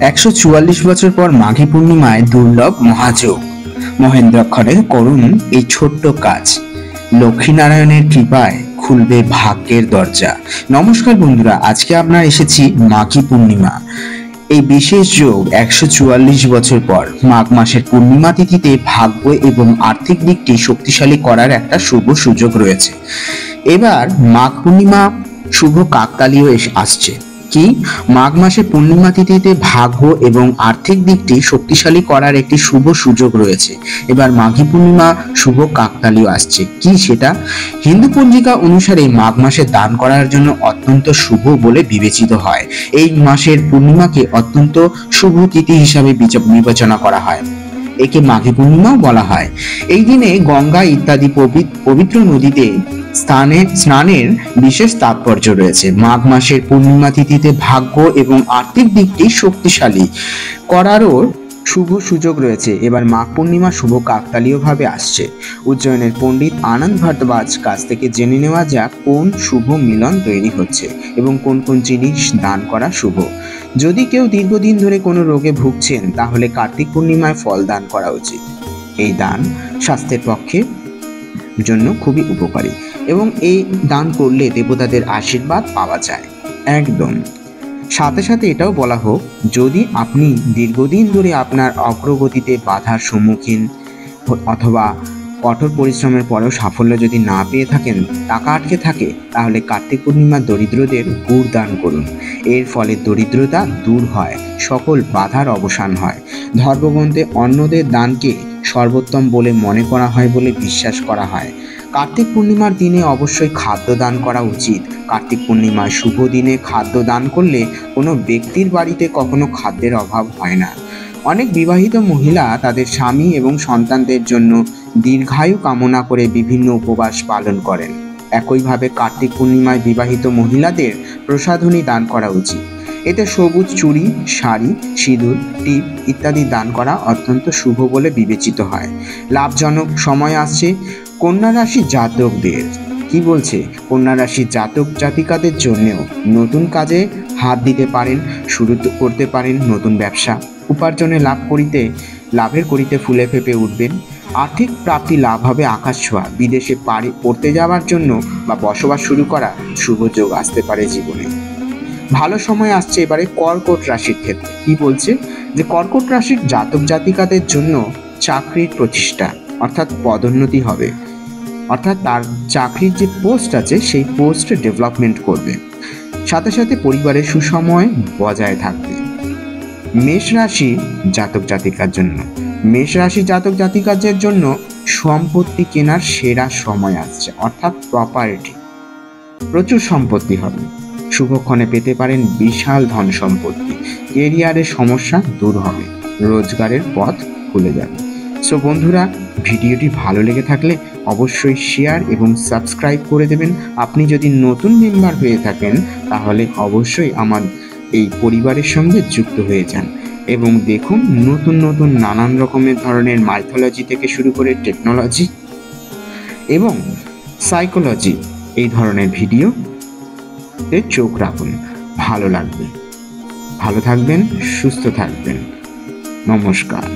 144 বছর পর মাঘী পূর্ণিমায় দুর্লভ মহাযোগ। মহেন্দ্রাক্ষরের করুন এই ছোট্ট কাজ, লক্ষ্মীনারায়ণের কৃপায় খুলবে ভাগ্যের দরজা। নমস্কার বন্ধুরা, আজকে আপনারা এসেছি মাঘী পূর্ণিমা। এই বিশেষ যোগ 144 বছর পর মাঘ মাসের পূর্ণিমা তিথিতে ভাগ্য এবং আর্থিক দিকটি শক্তিশালী করার একটা শুভ সুযোগ রয়েছে। এবার মাঘ পূর্ণিমা শুভ কাকতালীয় আসছে। কি মাঘ মাসে পূর্ণিমা তিথিতে ভাগ্য এবং আর্থিক দিকটি শক্তিশালী করার একটি শুভ সুযোগ রয়েছে। এবার মাঘী পূর্ণিমা শুভ কাকতালীয় আসছে। কি সেটা? হিন্দু পঞ্জিকা অনুসারে মাঘ মাসে দান করার জন্য অত্যন্ত শুভ বলে বিবেচিত হয়। এই মাসের পূর্ণিমাকে অত্যন্ত শুভ তিথি হিসাবে বিবেচনা করা হয়। একে মাঘী পূর্ণিমাও বলা হয়। এই দিনে গঙ্গা ইত্যাদি পবিত্র নদীতে স্নানের বিশেষ তাৎপর্য রয়েছে। মাঘ মাসের পূর্ণিমা তিথিতে ভাগ্য এবং আর্থিক দিকটি শক্তিশালী করারও শুভ সুযোগ রয়েছে। এবার মাঘ পূর্ণিমা শুভ কাকতালীয় ভাবে আসছে। উজ্জয়নের পণ্ডিত আনন্দ ভারদ্বাজ কাছ থেকে জেনে নেওয়া যাক কোন শুভ মিলন তৈরি হচ্ছে এবং কোন কোন জিনিস দান করা শুভ। যদি কেউ দীর্ঘদিন ধরে কোনো রোগে ভুগছেন তাহলে কার্তিক পূর্ণিমায় ফল দান করা উচিত। এই দান স্বাস্থ্যের পক্ষে জন্য খুবই উপকারী এবং এই দান করলে দেবতাদের আশীর্বাদ পাওয়া যায়। একদম সাথে সাথে এটাও বলা হোক, যদি আপনি দীর্ঘদিন ধরে আপনার অগ্রগতিতে বাধার সম্মুখীন অথবা কঠোর পরিশ্রমের পরেও সাফল্য যদি না পেয়ে থাকেন, টাকা আটকে থাকে, তাহলে কার্তিক পূর্ণিমা দরিদ্রদের গুড় দান করুন। এর ফলে দরিদ্রতা দূর হয়, সকল বাধার অবসান হয়। ধর্মগ্রন্থে অন্নদের দানকে সর্বোত্তম বলে মনে করা হয় বলে বিশ্বাস করা হয়। কার্তিক পূর্ণিমার দিনে অবশ্যই খাদ্য দান করা উচিত। কার্তিক পূর্ণিমায় শুভ দিনে খাদ্য দান করলে কোনো ব্যক্তির বাড়িতে কখনো খাদ্যের অভাব হয় না। অনেক বিবাহিত মহিলা তাদের স্বামী এবং সন্তানদের জন্য দীর্ঘায়ু কামনা করে বিভিন্ন উপবাস পালন করেন। একইভাবে কার্তিক পূর্ণিমায় বিবাহিত মহিলাদের প্রসাধনী দান করা উচিত। এতে সবুজ চুড়ি, শাড়ি, সিঁদুর, টিপ ইত্যাদি দান করা অত্যন্ত শুভ বলে বিবেচিত হয়। লাভজনক সময় আসছে কন্যা রাশি জাতকদের। কি বলছে? কন্যা রাশি জাতক জাতিকাদের জন্যেও নতুন কাজে হাত দিতে পারেন, শুরু করতে পারেন নতুন ব্যবসা। উপার্জনে লাভের করিতে ফুলে ফেঁপে উঠবেন। আর্থিক প্রাপ্তি লাভ হবে আকাশ ছোঁয়া। বিদেশে পড়তে যাওয়ার জন্য বা বসবাস শুরু করা শুভ যোগ আসতে পারে জীবনে। ভালো সময় আসছে এবারে কর্কট রাশির ক্ষেত্রে। কি বলছে? যে কর্কট রাশির জাতক জাতিকাদের জন্য চাকরির প্রতিষ্ঠা অর্থাৎ পদোন্নতি হবে, অর্থাৎ তার চাকরির যে পোস্ট আছে সেই পোস্ট ডেভেলপমেন্ট করবে। সাথে সাথে পরিবারের সুসময় বজায় থাকবে। মেষ রাশি জাতক জাতিকার জন্য সম্পত্তি কেনার সেরা সময় আসছে, অর্থাৎ প্রপার্টি, প্রচুর সম্পত্তি হবে। শুভক্ষণে পেতে পারেন বিশাল ধন সম্পত্তি। কেরিয়ারের সমস্যা দূর হবে, রোজগারের পথ খুলে যাবে। সো বন্ধুরা, ভিডিওটি ভালো লেগে থাকলে অবশ্যই শেয়ার এবং সাবস্ক্রাইব করে দেবেন। আপনি যদি নতুন মেম্বার হয়ে থাকেন তাহলে অবশ্যই আমার এই পরিবারের সঙ্গে যুক্ত হয়ে যান এবং দেখুন নতুন নতুন নানান রকমের ধরনের মাইথোলজি থেকে শুরু করে টেকনোলজি এবং সাইকোলজি এই ধরনের ভিডিওতে চোখ রাখুন। ভালো লাগবে। ভালো থাকবেন, সুস্থ থাকবেন। নমস্কার।